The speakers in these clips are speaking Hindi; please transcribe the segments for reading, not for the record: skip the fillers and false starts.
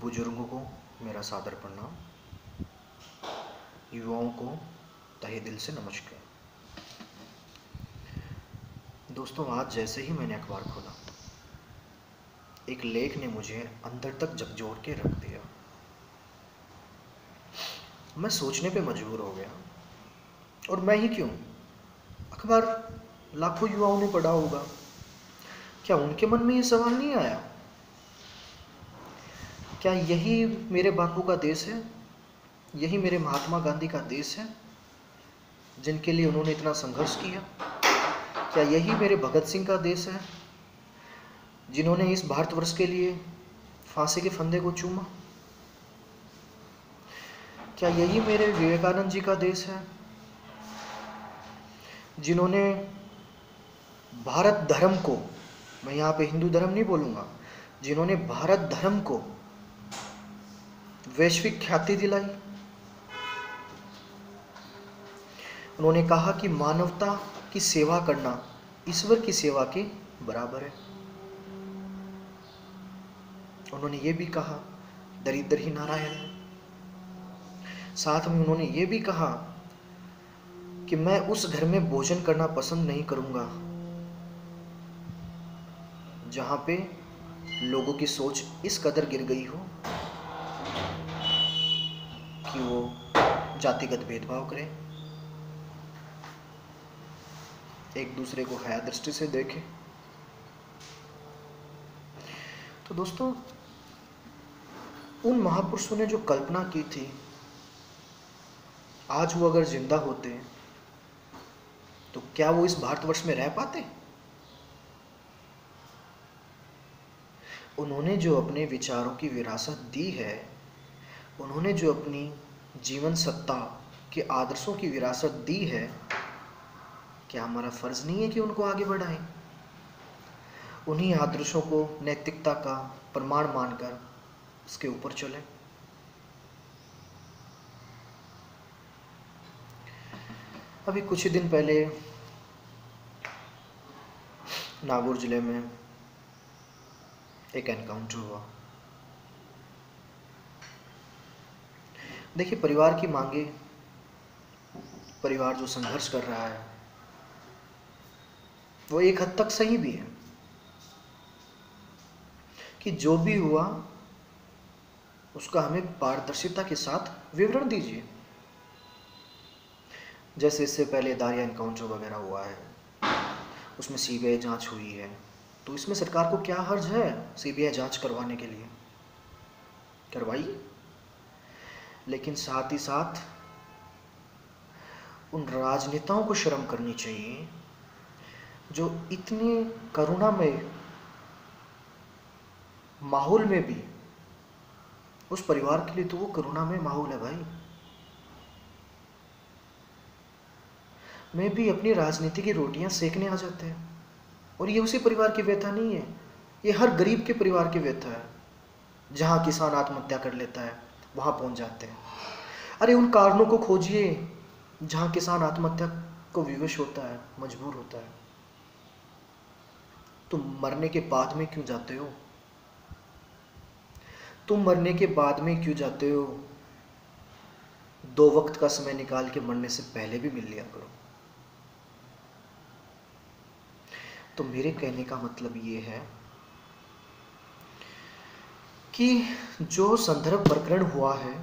बुजुर्गों को मेरा सादर प्रणाम, युवाओं को तहे दिल से नमस्कार। दोस्तों, आज जैसे ही मैंने अखबार खोला, एक लेख ने मुझे अंदर तक झकझोर के रख दिया। मैं सोचने पे मजबूर हो गया, और मैं ही क्यों, अखबार लाखों युवाओं ने पढ़ा होगा। क्या उनके मन में ये सवाल नहीं आया, क्या यही मेरे बापू का देश है, यही मेरे महात्मा गांधी का देश है जिनके लिए उन्होंने इतना संघर्ष किया? क्या यही मेरे भगत सिंह का देश है जिन्होंने इस भारतवर्ष के लिए फांसी के फंदे को चूमा? क्या यही मेरे विवेकानंद जी का देश है जिन्होंने भारत धर्म को, मैं यहाँ पे हिंदू धर्म नहीं बोलूँगा, जिन्होंने भारत धर्म को वैश्विक ख्याति दिलाई? उन्होंने कहा कि मानवता की सेवा करना ईश्वर की सेवा के बराबर है। उन्होंने ये भी कहा दरिद्र ही नारायण है। साथ में उन्होंने ये भी कहा कि मैं उस घर में भोजन करना पसंद नहीं करूंगा जहां पे लोगों की सोच इस कदर गिर गई हो कि वो जातिगत भेदभाव करें, एक दूसरे को हया दृष्टि से देखें। तो दोस्तों, उन महापुरुषों ने जो कल्पना की थी, आज वो अगर जिंदा होते तो क्या वो इस भारतवर्ष में रह पाते? उन्होंने जो अपने विचारों की विरासत दी है, उन्होंने जो अपनी जीवन सत्ता के आदर्शों की विरासत दी है, क्या हमारा फर्ज नहीं है कि उनको आगे बढ़ाएं? उन्हीं आदर्शों को नैतिकता का प्रमाण मानकर उसके ऊपर चलें। अभी कुछ ही दिन पहले नागौर जिले में एक एनकाउंटर हुआ। देखिए, परिवार की मांगे, परिवार जो संघर्ष कर रहा है, वो एक हद तक सही भी है कि जो भी हुआ उसका हमें पारदर्शिता के साथ विवरण दीजिए। जैसे इससे पहले दारिया एनकाउंटर वगैरह हुआ है, उसमें सीबीआई जांच हुई है, तो इसमें सरकार को क्या हर्ज है सीबीआई जांच करवाने के लिए? करवाइए। लेकिन साथ ही साथ उन राजनेताओं को शर्म करनी चाहिए जो इतने करुणामय माहौल में भी, उस परिवार के लिए तो वो करुणामय माहौल है भाई, में भी अपनी राजनीति की रोटियां सेकने आ जाते हैं। और ये उसी परिवार की व्यथा नहीं है, ये हर गरीब के परिवार की व्यथा है। जहां किसान आत्महत्या कर लेता है वहां पहुंच जाते हैं। अरे उन कारणों को खोजिए जहां किसान आत्महत्या को विवश होता है, मजबूर होता है। तुम मरने के बाद में क्यों जाते हो? तुम मरने के बाद में क्यों जाते हो? 2 वक्त का समय निकाल के मरने से पहले भी मिल लिया करो। तो मेरे कहने का मतलब ये है कि जो संदर्भ प्रकरण हुआ है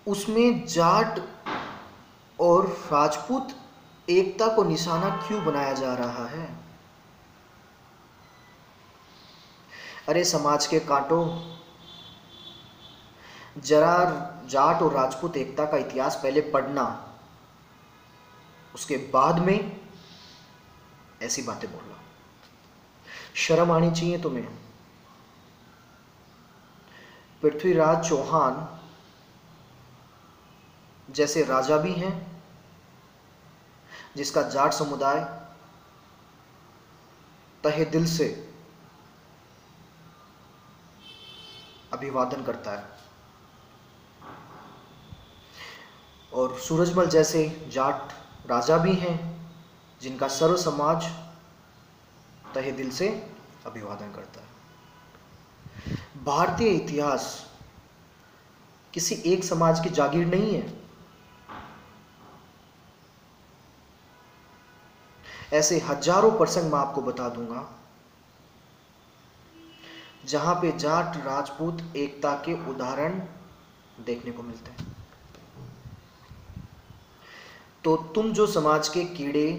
उसमें जाट और राजपूत एकता को निशाना क्यों बनाया जा रहा है? अरे समाज के कांटों, जरा जाट और राजपूत एकता का इतिहास पहले पढ़ना, उसके बाद में ऐसी बातें बोलना। शर्म आनी चाहिए तुम्हें। पृथ्वीराज चौहान जैसे राजा भी हैं, जिसका जाट समुदाय तहे दिल से अभिवादन करता है, और सूरजमल जैसे जाट राजा भी हैं जिनका सर्व समाज तहे दिल से अभिवादन करता है। भारतीय इतिहास किसी एक समाज की जागीर नहीं है। ऐसे हजारों प्रसंग मैं आपको बता दूंगा जहां पे जाट राजपूत एकता के उदाहरण देखने को मिलते हैं। तो तुम जो समाज के कीड़े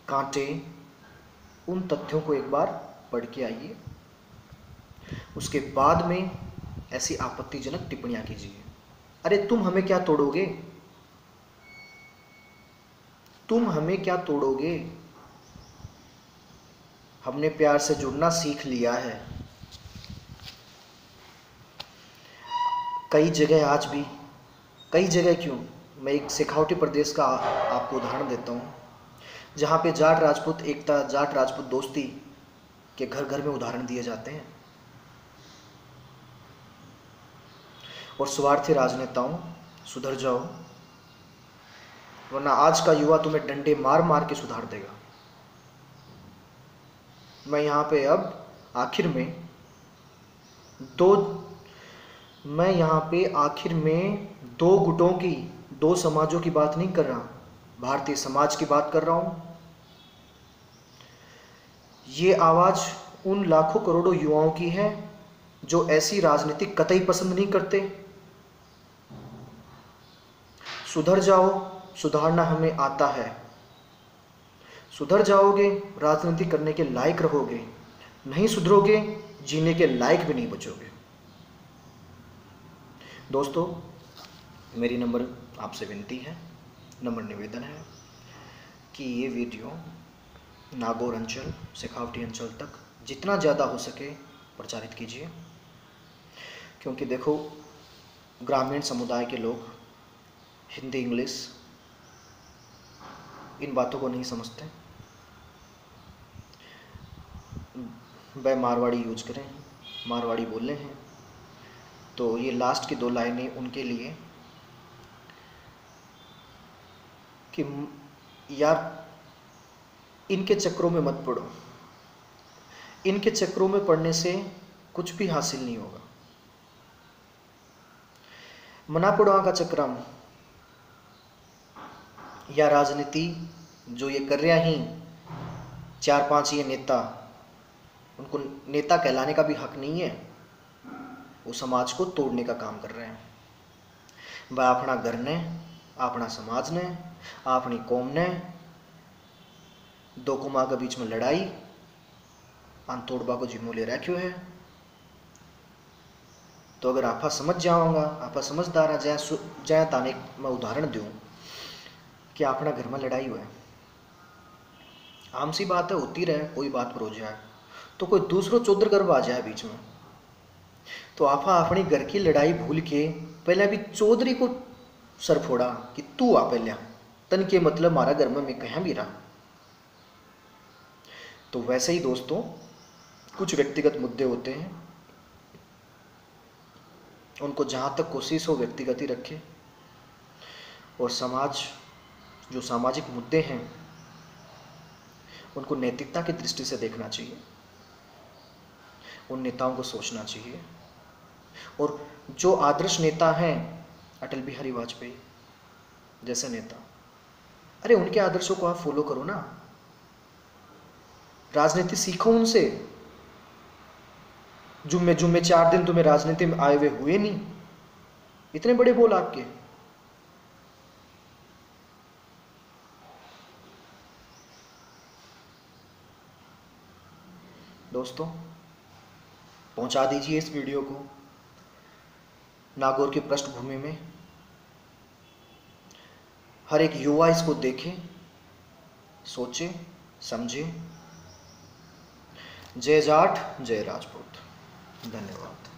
कांटे, उन तथ्यों को एक बार पढ़ के आइए, उसके बाद में ऐसी आपत्तिजनक टिप्पणियां कीजिए। अरे तुम हमें क्या तोड़ोगे, तुम हमें क्या तोड़ोगे, हमने प्यार से जुड़ना सीख लिया है। कई जगह आज भी, कई जगह क्यों, मैं एक शेखावटी प्रदेश का आपको उदाहरण देता हूँ, जहाँ पे जाट राजपूत एकता, जाट राजपूत दोस्ती के घर घर में उदाहरण दिए जाते हैं। और स्वार्थी राजनेताओं, सुधर जाओ, वरना आज का युवा तुम्हें डंडे मार मार के सुधार देगा। मैं यहाँ पे अब आखिर में दो गुटों की, दो समाजों की बात नहीं कर रहा, भारतीय समाज की बात कर रहा हूँ। ये आवाज़ उन लाखों करोड़ों युवाओं की है जो ऐसी राजनीति कतई पसंद नहीं करते। सुधर जाओ, सुधारना हमें आता है। सुधर जाओगे, राजनीति करने के लायक रहोगे, नहीं सुधरोगे, जीने के लायक भी नहीं बचोगे। दोस्तों, मेरी नंबर आपसे विनती है, नंबर निवेदन है कि ये वीडियो नागौर अंचल, शेखावटी अंचल तक जितना ज़्यादा हो सके प्रचारित कीजिए। क्योंकि देखो, ग्रामीण समुदाय के लोग हिंदी इंग्लिश इन बातों को नहीं समझते। वह मारवाड़ी यूज करें, मारवाड़ी बोले हैं, तो ये लास्ट की 2 लाइनें उनके लिए कि यार इनके चक्रों में मत पड़ो, इनके चक्रों में पड़ने से कुछ भी हासिल नहीं होगा। मना पड़ो का चक्रम, या राजनीति जो ये कर रहा ही 4-5 ये नेता, उनको नेता कहलाने का भी हक नहीं है, वो समाज को तोड़ने का काम कर रहे हैं। वह अपना घर ने, अपना समाज ने, अपनी कौम ने, दो कुमा के बीच में लड़ाई आन तोड़बा को जिम्मो ले रखो है। तो अगर आपा समझ जाओगा, आपा समझदार जय ताने मैं उदाहरण दूं कि अपना घर में लड़ाई हुआ है, आम सी बात है, होती रहे, कोई बात पर हो जाए तो कोई दूसरों चौधर गर्भ आ जाए बीच में, तो आपा अपनी घर की लड़ाई भूल के पहले भी चौधरी को सर फोड़ा कि तू आ पहले, तन के मतलब मारा घर में मैं कहीं भी रहा। तो वैसे ही दोस्तों, कुछ व्यक्तिगत मुद्दे होते हैं, उनको जहाँ तक कोशिश हो व्यक्तिगत ही रखें, और समाज जो सामाजिक मुद्दे हैं उनको नैतिकता की दृष्टि से देखना चाहिए, उन नेताओं को सोचना चाहिए। और जो आदर्श नेता हैं, अटल बिहारी वाजपेयी जैसे नेता, अरे उनके आदर्शों को आप फॉलो करो ना, राजनीति सीखो उनसे। जुम्मे 4 दिन तुम्हें राजनीति में आए हुए नहीं, इतने बड़े बोल आपके। दोस्तों, पहुंचा दीजिए इस वीडियो को नागौर की पृष्ठभूमि में, हर एक युवा इसको देखे, सोचे, समझे। जय जाट, जय राजपूत। धन्यवाद।